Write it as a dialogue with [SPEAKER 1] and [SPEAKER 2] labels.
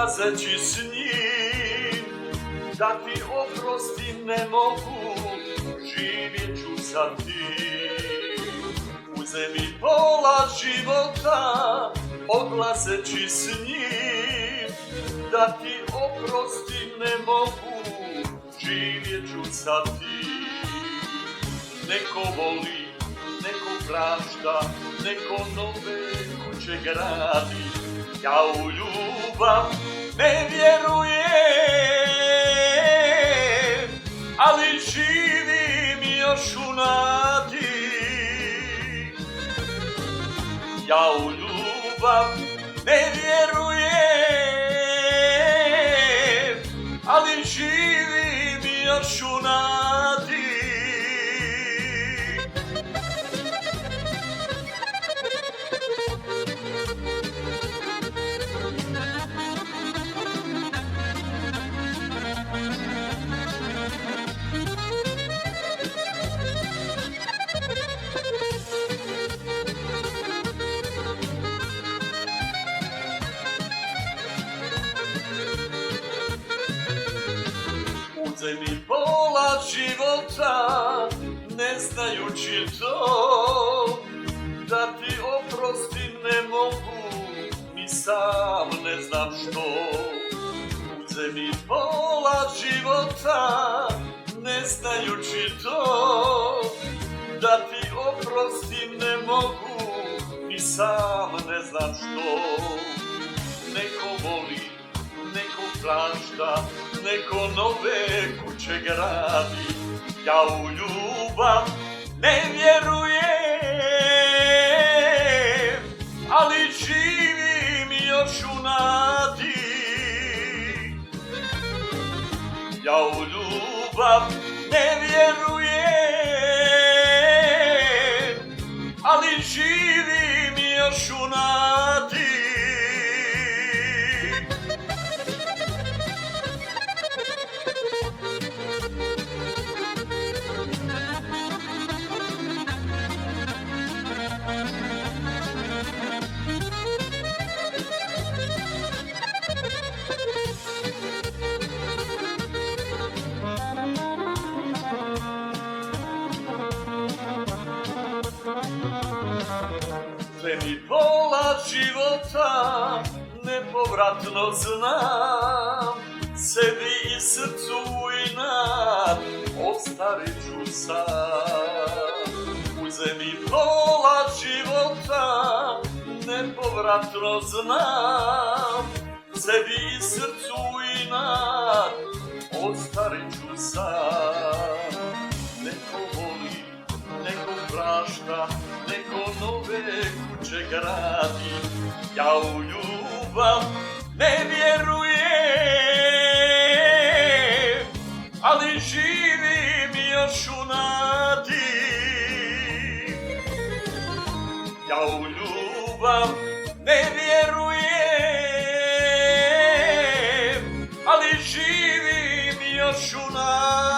[SPEAKER 1] odlazeći s njim, da ti oprostim ne mogu, živjet ću sa tim. Uzemi pola života, odlazeći s njim, da ti oprostim ne mogu, živjet ću sa tim. Neko voli, neko prašta, neko nove kuće gradi, ja u ljubav ne vjerujem, ali živim još u nadi. Ja u ljubav ne vjerujem, ali živim još u nadi. Uzemi pola života, ne znajući to, da ti oprostim ne mogu, ni sam ne znam što. Uzemi pola života, ne znajući to, da ti oprostim ne mogu, ni sam ne znam što. Neko voli, neko prašta, neko nove kuće gradi, ja u ljubav ne vjerujem, ali živim još u nadi. Ja u ljubav ne vjerujem, ali živim još u nadi. Uzemi pola života, nepovratno znam, sebi i srcu inat, ostarit ću sam. Uzemi pola života, nepovratno znam, sebi i srcu inat, ostarit ću sam. Neko voli, neko prašta, neko nove kuće gradi, ja u ljubav ne vjerujem, ali živim još u nadi. Ja u ljubav ne vjerujem, ali živim još u nadi.